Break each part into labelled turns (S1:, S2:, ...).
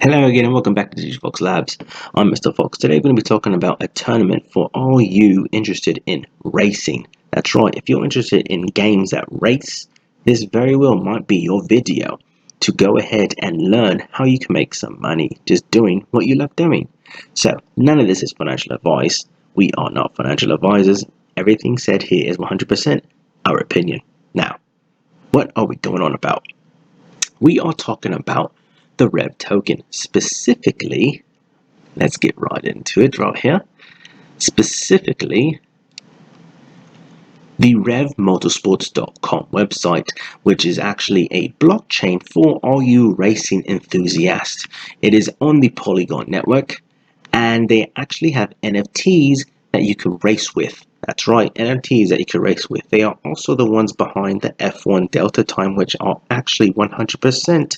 S1: Hello again and welcome back to DigiFox Labs. I'm Mr. Fox. Today we're going to be talking about a tournament for all you interested in racing. That's right, if you're interested in games that race, this very well might be your video to go ahead and learn how you can make some money just doing what you love doing. So none of this is financial advice. We are not financial advisors. Everything said here is 100% our opinion. Now, what are we going on about? We are talking about the REV token. Specifically, let's get right into it right here. Specifically, the REVMOTORSPORTS.com website, which is actually a blockchain for all you racing enthusiasts. It is on the Polygon network, and they actually have NFTs that you can race with. That's right, NFTs that you can race with. They are also the ones behind the F1 Delta Time, which are actually 100%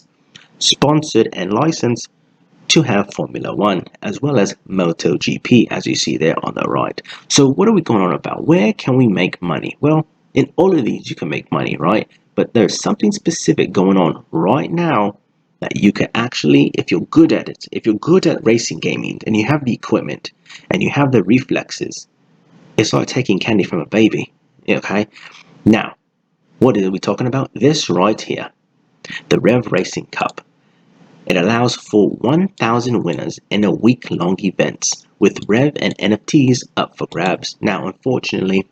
S1: sponsored and licensed to have Formula One, as well as MotoGP, as you see there on the right. So what are we going on about? Where can we make money? Well, in all of these you can make money, right? But there's something specific going on right now that you can actually, if you're good at it, if you're good at racing gaming and you have the equipment and you have the reflexes, it's like taking candy from a baby. Okay, now what are we talking about? This right here, the Rev Racing Cup. It allows for 1,000 winners in a week-long events with Rev and NFTs up for grabs. Now, unfortunately,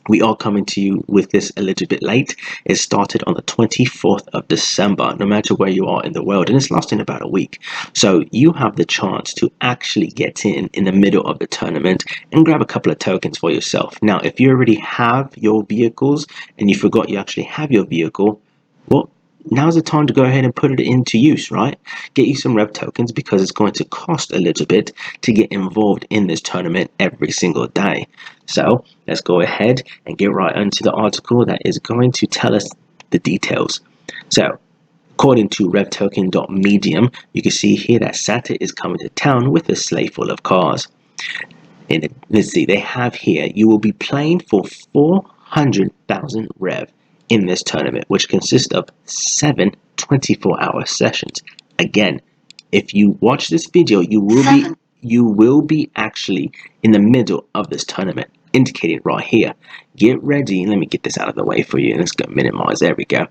S1: we are coming to you with this a little bit late. It started on the 24th of December, no matter where you are in the world, and it's lasting about a week. So you have the chance to actually get in the middle of the tournament and grab a couple of tokens for yourself. Now, if you already have your vehicles and you forgot you actually have your vehicle, well, now's the time to go ahead and put it into use, right? Get you some Rev tokens, because it's going to cost a little bit to get involved in this tournament every single day. So let's go ahead and get right into the article that is going to tell us the details. So according to revtoken.medium, you can see here that Santa is coming to town with a sleigh full of cars. And let's see, they have here, you will be playing for 400,000 Rev in this tournament, which consists of 7 24-hour sessions. Again, if you watch this video, you will be actually in the middle of this tournament, indicated right here. Get ready. Let me get this out of the way for you. Let's go minimize. There we go.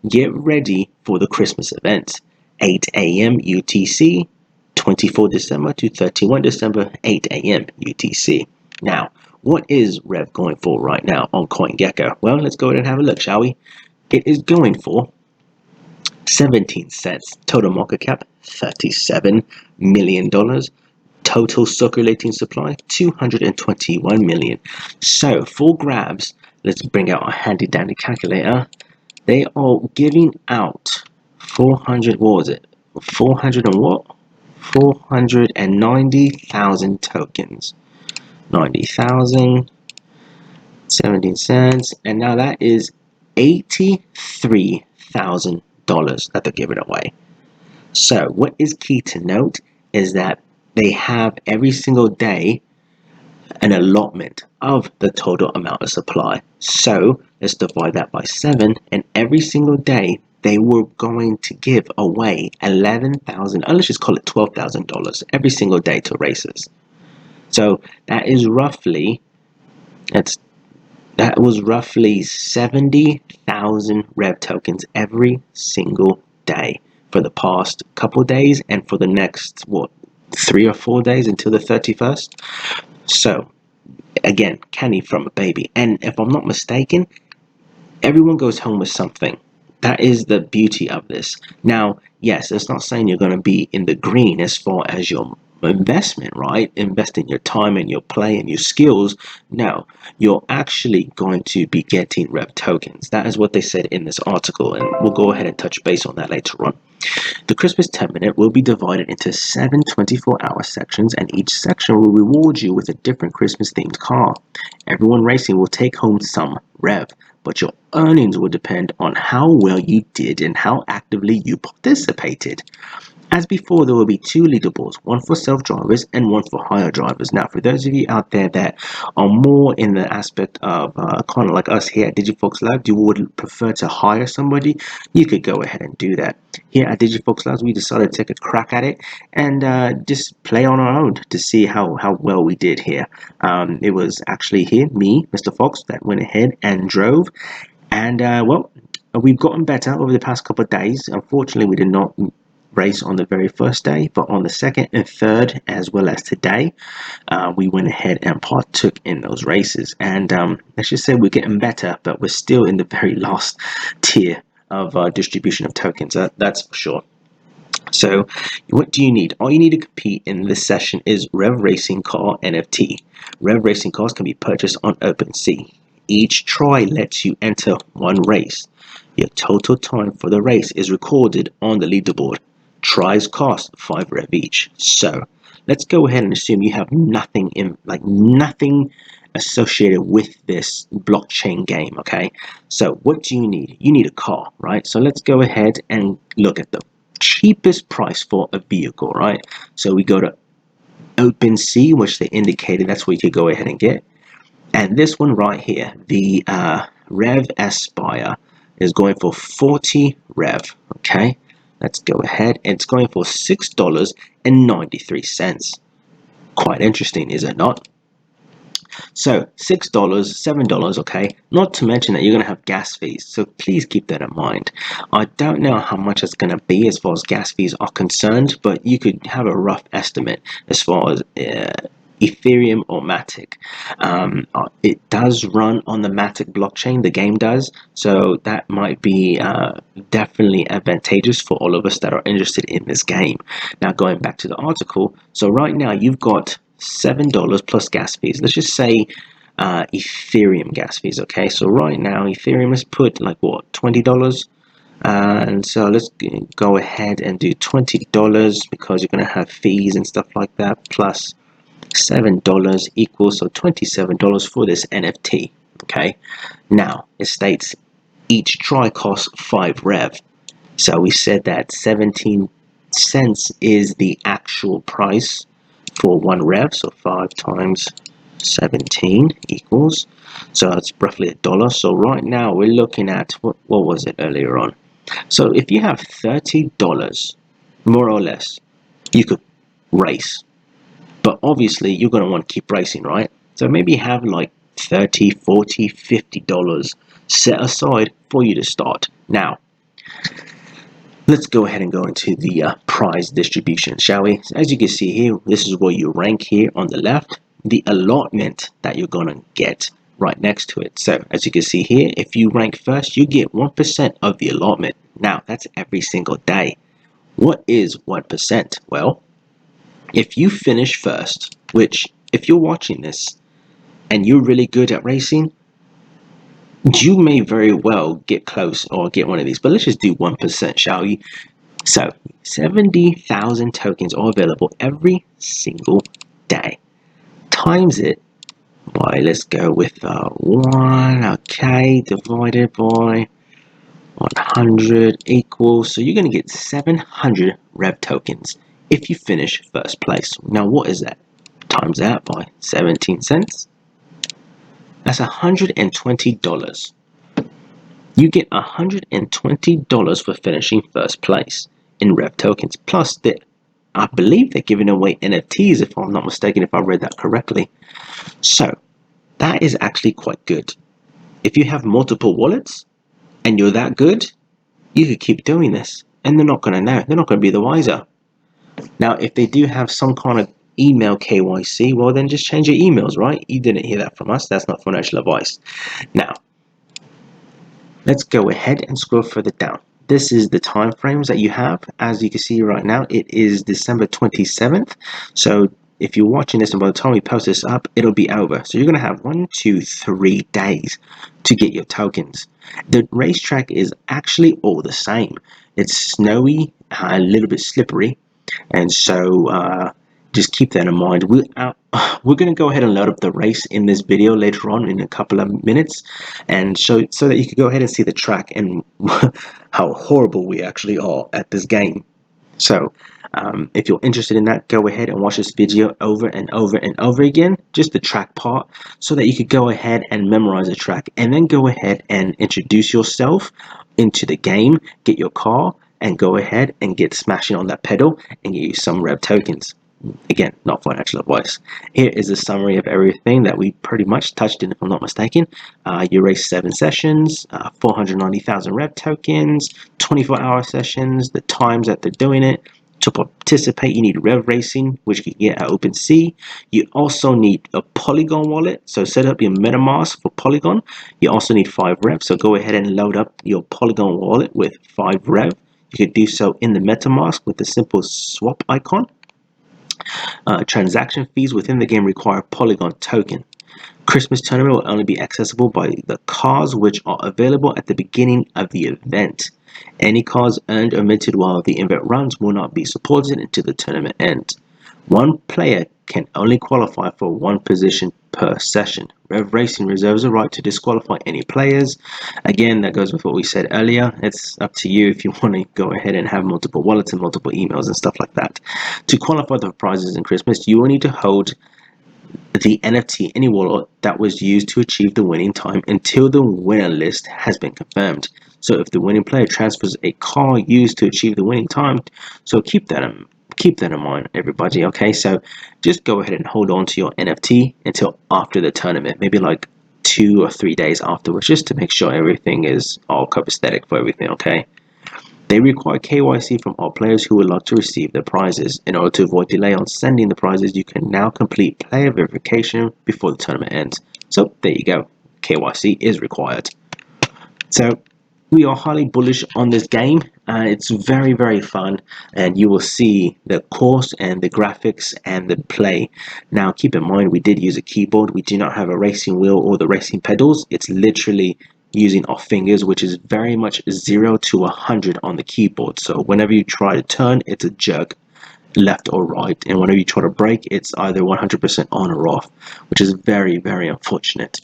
S1: Get ready for the Christmas event. 8 a.m. UTC, 24 December to 31 December, 8 a.m. UTC. Now, what is Rev going for right now on CoinGecko? Well, let's go ahead and have a look, shall we? It is going for 17 cents. Total market cap, $37 million. Total circulating supply, 221 million. So, for grabs, let's bring out our handy dandy calculator. They are giving out 400, what was it? 400 and what? 490,000 tokens. 90,000, 17 cents, and now that is $83,000 that they're giving away. So what is key to note is that they have every single day an allotment of the total amount of supply. So let's divide that by 7, and every single day they were going to give away $11,000, let's just call it $12,000 every single day to racers. So that is roughly, that was roughly 70,000 Rev tokens every single day for the past couple days, and for the next, what, 3 or 4 days until the 31st. So again, candy from a baby. And if I'm not mistaken, everyone goes home with something. That is the beauty of this. Now, yes, it's not saying you're going to be in the green as far as your investment, right? Investing your time and your play and your skills. No, you're actually going to be getting Rev tokens. That is what they said in this article, and we'll go ahead and touch base on that later on. The Christmas 10 minute will be divided into 7 24-hour sections, and each section will reward you with a different Christmas themed car. Everyone racing will take home some Rev, but your earnings will depend on how well you did and how actively you participated. As before, there will be two leaderboards, one for self-drivers and one for hire drivers. Now, for those of you out there that are more in the aspect of kind of like us here at DigiFox Labs, you would prefer to hire somebody, you could go ahead and do that. Here at DigiFox Labs, we decided to take a crack at it and just play on our own to see how well we did here. It was actually here, me, Mr. Fox, that went ahead and drove. And, well, we've gotten better over the past couple of days. Unfortunately, we did not race on the very first day, but on the second and third, as well as today, we went ahead and partook in those races. And let's just say we're getting better, but we're still in the very last tier of distribution of tokens. That's for sure. So what do you need? All you need to compete in this session is Rev Racing Car NFT. Rev Racing cars can be purchased on OpenSea. Each try lets you enter one race. Your total time for the race is recorded on the leaderboard. Tries cost 5 rev each. So let's go ahead and assume you have nothing associated with this blockchain game. Okay, so what do you need? You need a car, right? So let's go ahead and look at the cheapest price for a vehicle, right? So we go to OpenSea, which they indicated that's where you could go ahead and get. And this one right here, the Rev Aspire, is going for 40 rev. Okay, let's go ahead. It's going for $6.93. Quite interesting, is it not? So $6, $7, okay, not to mention that you're going to have gas fees, so please keep that in mind. I don't know how much it's going to be as far as gas fees are concerned, but you could have a rough estimate as far as Ethereum or MATIC. It does run on the MATIC blockchain, the game does, so that might be definitely advantageous for all of us that are interested in this game. Now, going back to the article, so right now you've got $7 plus gas fees. Let's just say Ethereum gas fees. Okay, so right now Ethereum is put like what, $20, and so let's go ahead and do $20 because you're going to have fees and stuff like that, plus $7 equals so $27 for this NFT. Okay, now it states each try costs 5 rev, so we said that 17 cents is the actual price for 1 rev, so 5 times 17 equals, so it's roughly $1. So right now we're looking at what was it earlier on? So if you have $30 more or less, you could race, but obviously you're going to want to keep racing, right? So maybe have like $30, $40, $50 set aside for you to start. Now let's go ahead and go into the prize distribution, shall we? So as you can see here, this is where you rank here on the left, the allotment that you're going to get right next to it. So as you can see here, if you rank first, you get 1% of the allotment. Now that's every single day. What is 1%? Well, if you finish first, which if you're watching this and you're really good at racing, you may very well get close or get one of these, but let's just do 1%, shall we? So 70,000 tokens are available every single day. Times it by, let's go with 1, okay, divided by 100 equals, so you're going to get 700 rev tokens if you finish first place. Now what is that? Times that by 17 cents. That's $120. You get $120 for finishing first place in rev tokens. Plus, I believe they're giving away NFTs, if I'm not mistaken, if I read that correctly. So that is actually quite good. If you have multiple wallets and you're that good, you could keep doing this, and they're not going to know. They're not going to be the wiser. Now, if they do have some kind of email KYC, well then just change your emails, right? You didn't hear that from us. That's not financial advice. Now let's go ahead and scroll further down. This is the time frames that you have. As you can see right now, it is December 27th. So if you're watching this and by the time we post this up, it'll be over. So you're going to have 1, 2, 3 days to get your tokens. The racetrack is actually all the same. It's snowy, a little bit slippery, and so just keep that in mind. We're going to go ahead and load up the race in this video later on in a couple of minutes, and so that you can go ahead and see the track and how horrible we actually are at this game. So If you're interested in that, go ahead and watch this video over and over and over again, just the track part, so that you could go ahead and memorize the track, and then go ahead and introduce yourself into the game, get your car, and go ahead and get smashing on that pedal and get you some Rev tokens. Again, not financial advice. Here is a summary of everything that we pretty much touched in, if I'm not mistaken. You race 7 sessions, 490,000 Rev tokens, 24-hour sessions, the times that they're doing it. To participate, you need Rev Racing, which you can get at OpenSea. You also need a Polygon wallet, so set up your MetaMask for Polygon. You also need 5 Rev, so go ahead and load up your Polygon wallet with 5 Rev. You could do so in the MetaMask with the simple swap icon. Transaction fees within the game require Polygon token. Christmas tournament will only be accessible by the cars which are available at the beginning of the event. Any cars earned or minted while the event runs will not be supported until the tournament ends. One player can only qualify for 1 position per session. Rev Racing reserves a right to disqualify any players. Again, that goes with what we said earlier. It's up to you if you want to go ahead and have multiple wallets and multiple emails and stuff like that. To qualify for prizes in Christmas, you will need to hold the NFT any wallet that was used to achieve the winning time until the winner list has been confirmed. So if the winning player transfers a car used to achieve the winning time, so keep that in mind, everybody. Okay, so just go ahead and hold on to your NFT until after the tournament, maybe like 2 or 3 days afterwards, just to make sure everything is all copacetic for everything. Okay. They require KYC from all players who would like to receive the prizes. In order to avoid delay on sending the prizes, you can now complete player verification before the tournament ends. So there you go. KYC is required. So we are highly bullish on this game. It's very, very fun, and you will see the course and the graphics and the play. Now keep in mind, we did use a keyboard. We do not have a racing wheel or the racing pedals. It's literally using our fingers, which is very much 0 to 100 on the keyboard. So whenever you try to turn, it's a jerk left or right, and whenever you try to brake, it's either 100% on or off, which is very, very unfortunate.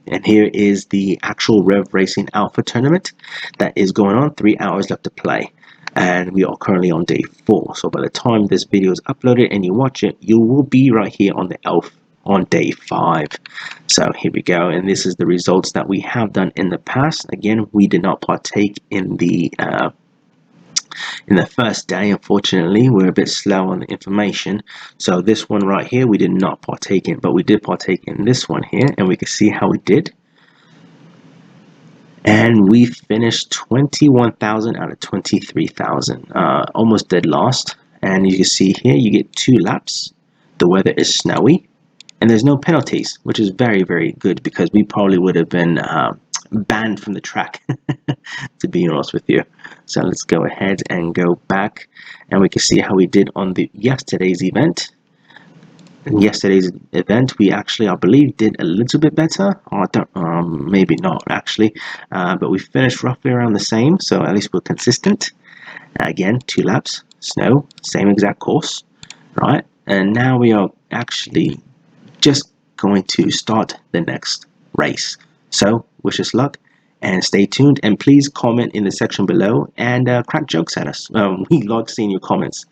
S1: And here is the actual Rev Racing Alpha tournament that is going on. 3 hours left to play, and we are currently on day 4. So by the time this video is uploaded and you watch it, you will be right here on the Alpha on day 5. So here we go, and this is the results that we have done in the past. Again, we did not partake in the first day. Unfortunately, we're a bit slow on the information, so this one right here we did not partake in, but we did partake in this one here, and we can see how we did. And we finished 21,000 out of 23,000, almost dead last. And you can see here you get 2 laps. The weather is snowy, and there's no penalties, which is very, very good, because we probably would have been banned from the track, to be honest with you. So let's go ahead and go back, and we can see how we did on the yesterday's event. In yesterday's event, we actually, I believe, did a little bit better. Or maybe not actually, but we finished roughly around the same. So at least we're consistent. Again, 2 laps, snow, same exact course, right? And now we are actually just going to start the next race. So wish us luck and stay tuned, and please comment in the section below and crack jokes at us. We like seeing your comments.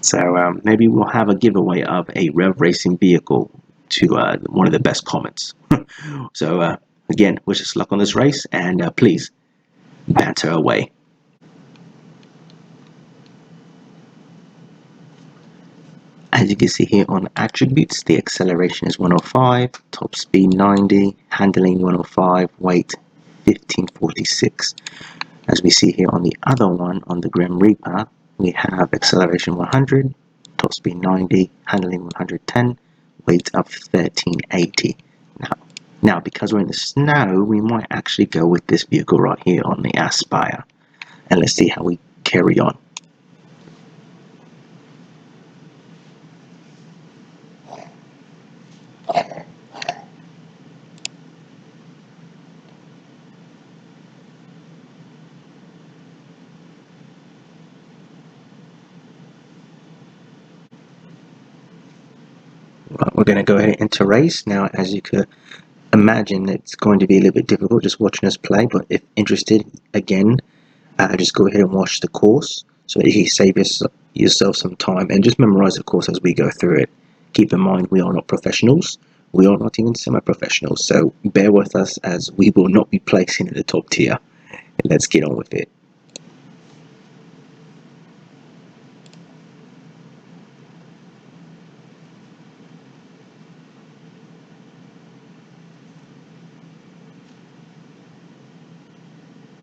S1: So maybe we'll have a giveaway of a Rev Racing vehicle to one of the best comments. So again, wish us luck on this race, and please banter away. As you can see here on attributes, the acceleration is 105, top speed 90, handling 105, weight 1546. As we see here on the other one, on the Grim Reaper, we have acceleration 100, top speed 90, handling 110, weight of 1380. Now because we're in the snow, we might actually go with this vehicle right here on the Aspire, and let's see how we carry on. We're going to go ahead and enter race. Now, as you could imagine, it's going to be a little bit difficult just watching us play, but if interested, again, just go ahead and watch the course so that you can save yourself some time and just memorize, of course, as we go through it. Keep in mind, we are not professionals. We are not even semi-professionals, so bear with us as we will not be placing in the top tier. Let's get on with it.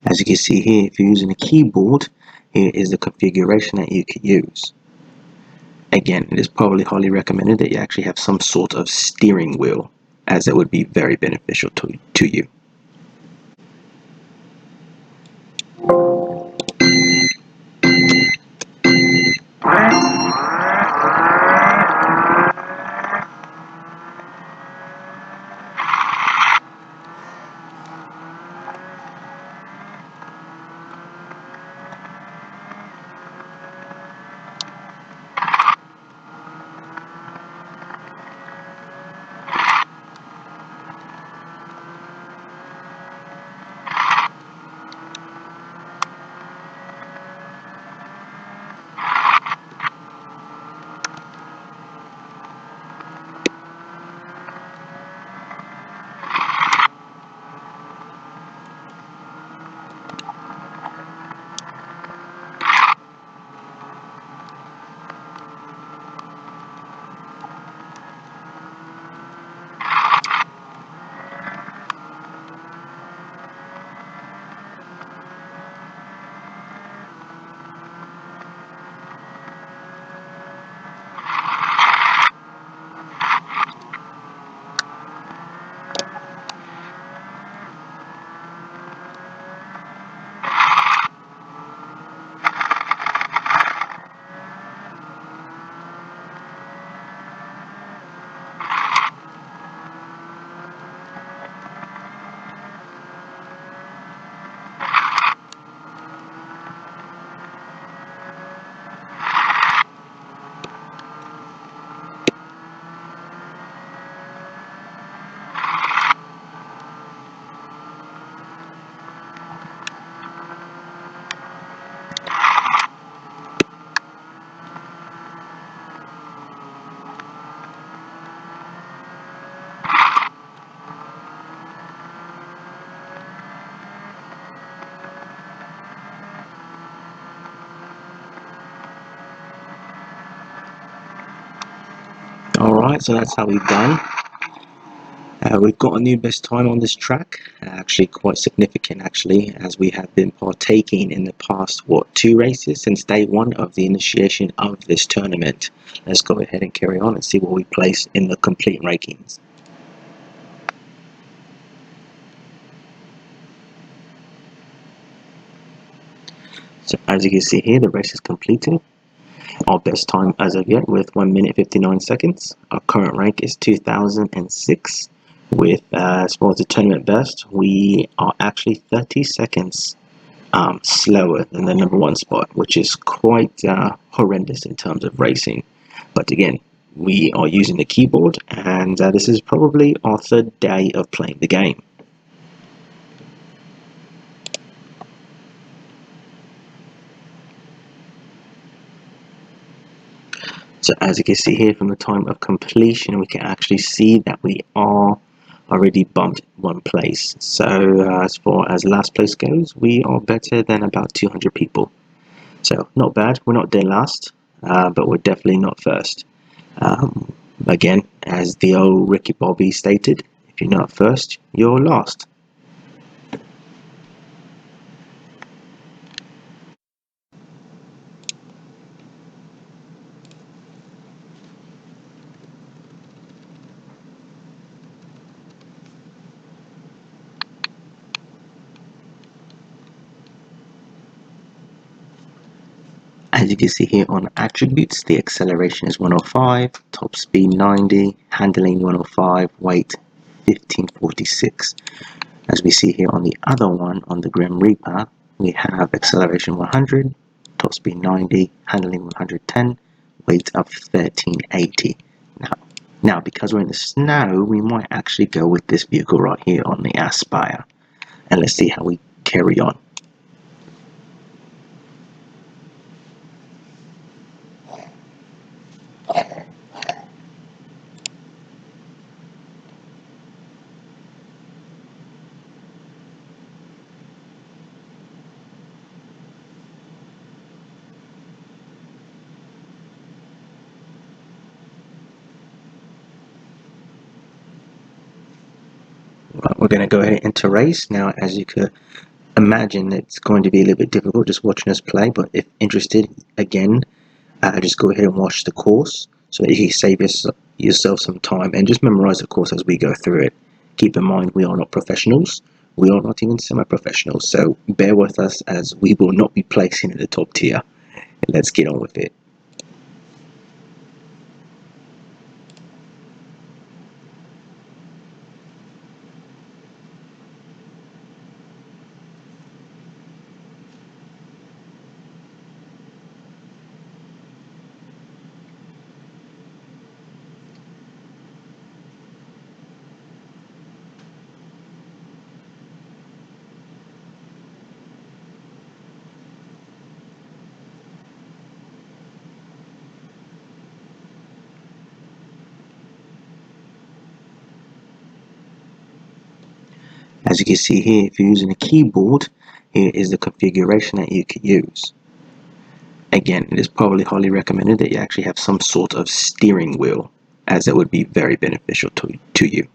S1: As you can see here, if you're using a keyboard, here is the configuration that you can use. Again, it is probably highly recommended that you actually have some sort of steering wheel, as it would be very beneficial to you. Alright, so that's how we've done. We've got a new best time on this track, actually quite significant actually, as we have been partaking in the past, 2 races since day 1 of the initiation of this tournament. Let's go ahead and carry on and see what we place in the complete rankings. So as you can see here, the race is completed. Our best time as of yet with 1 minute 59 seconds. Our current rank is 2006. With as far as the tournament best, we are actually 30 seconds slower than the #1 spot, which is quite horrendous in terms of racing. But again, we are using the keyboard, and this is probably our 3rd day of playing the game. So as you can see here, from the time of completion, we can actually see that we are already bumped 1 place. So as far as last place goes, we are better than about 200 people. So not bad. We're not dead last, but we're definitely not first. Again, as the old Ricky Bobby stated, if you're not first, you're last. As you can see here on attributes, the acceleration is 105, top speed 90, handling 105, weight 1546. As we see here on the other one, on the Grim Reaper, we have acceleration 100, top speed 90, handling 110, weight of 1380. Now because we're in the snow, we might actually go with this vehicle right here on the Aspire. And let's see how we carry on. We're going to go ahead and enter race. Now, as you could imagine, it's going to be a little bit difficult just watching us play, but if interested, again, just go ahead and watch the course so that you can save yourself some time and just memorize the course as we go through it. Keep in mind, we are not professionals. We are not even semi-professionals, so bear with us as we will not be placing in the top tier. Let's get on with it. As you can see here, if you're using a keyboard, here is the configuration that you can use. Again, it is probably highly recommended that you actually have some sort of steering wheel, as it would be very beneficial to you.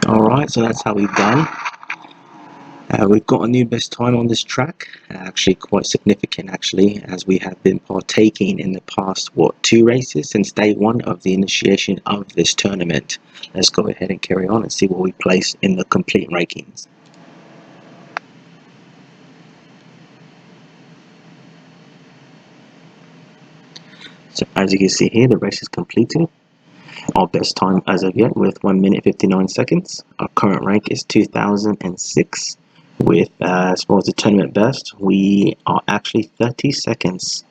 S1: Alright, so that's how we've done. We've got a new best time on this track, actually quite significant actually, as we have been partaking in the past, 2 races since day 1 of the initiation of this tournament. Let's go ahead and carry on and see where we place in the complete rankings. So as you can see here, the race is completed. Our best time as of yet with 1 minute 59 seconds. Our current rank is 2006. With as far as the tournament best, we are actually 30 seconds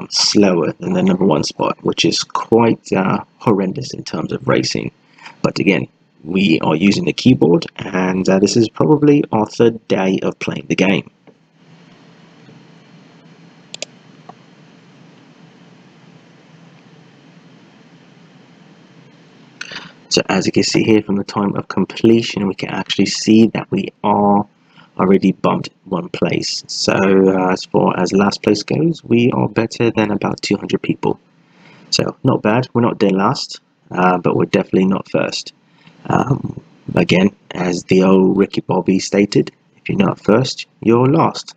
S1: slower than the #1 spot, which is quite horrendous in terms of racing. But again, we are using the keyboard, and this is probably our 3rd day of playing the game. So as you can see here, from the time of completion, we can actually see that we are already bumped 1 place. So as far as last place goes, we are better than about 200 people. So not bad. We're not dead last, but we're definitely not first. Again, as the old Ricky Bobby stated, if you're not first, you're last.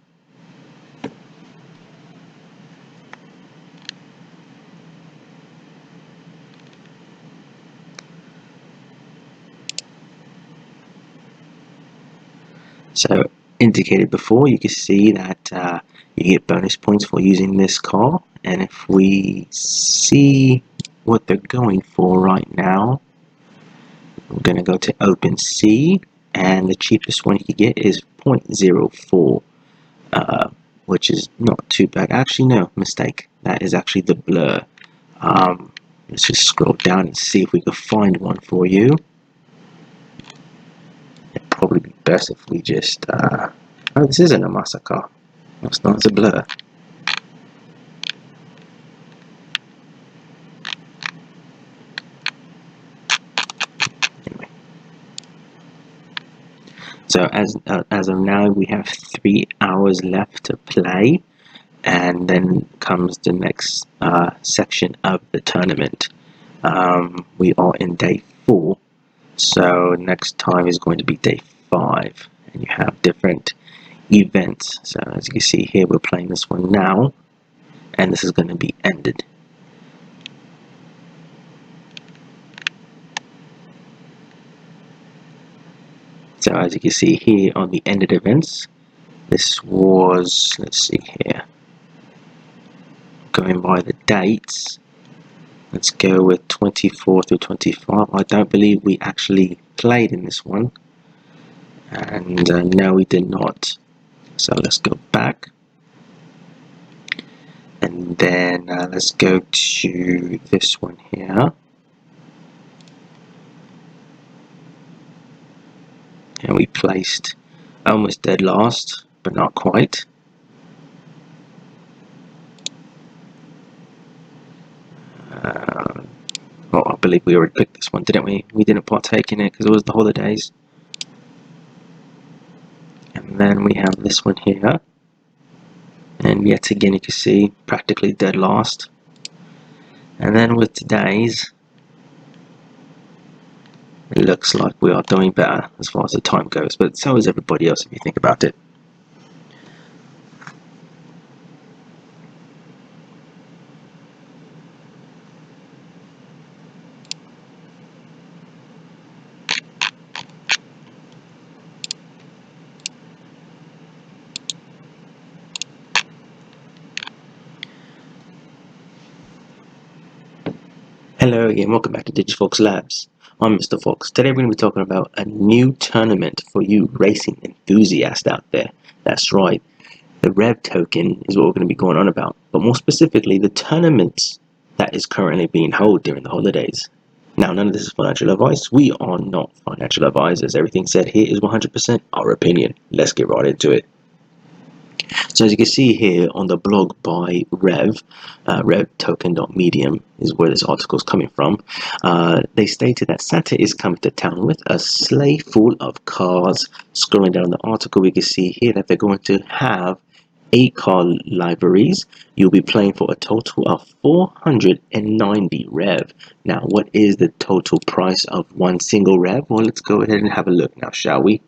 S1: So indicated before, you can see that you get bonus points for using this car, and if we see what they're going for right now, we're going to go to OpenSea, and the cheapest one you can get is 0.04, which is not too bad. Actually, no, mistake. That is actually the blur. Let's just scroll down and see if we can find one for you. It'd probably be best if we just... oh, this isn't a massacre. That's not a blur. Anyway. So as of now, we have 3 hours left to play, and then comes the next section of the tournament. We are in day 4, so next time is going to be day 5, and you have different events. So as you can see here, we're playing this one now, and this is going to be ended. So as you can see here on the ended events, this was, let's see here, going by the dates, let's go with 24 through 25. I don't believe we actually played in this one, and no, we did not. So let's go back, and then let's go to this one here, and we placed almost dead last, but not quite. Oh, I believe we already picked this one, didn't we? We didn't partake in it because it was the holidays. And then we have this one here, and yet again you can see practically dead last. And then with today's, it looks like we are doing better as far as the time goes, but so is everybody else if you think about it. Hello again, welcome back to DigiFox Labs. I'm Mr. Fox. Today we're going to be talking about a new tournament for you racing enthusiasts out there. That's right, the REV token is what we're going to be going on about, but more specifically the tournament that is currently being held during the holidays. Now, none of this is financial advice. We are not financial advisors. Everything said here is 100% our opinion. Let's get right into it. So as you can see here on the blog by RevToken.medium is where this article is coming from. They stated that Santa is coming to town with a sleigh full of cars. Scrolling down the article, we can see here that they're going to have 8 car libraries. You'll be playing for a total of 490 rev. Now, what is the total price of one single rev? Well, let's go ahead and have a look now, shall we?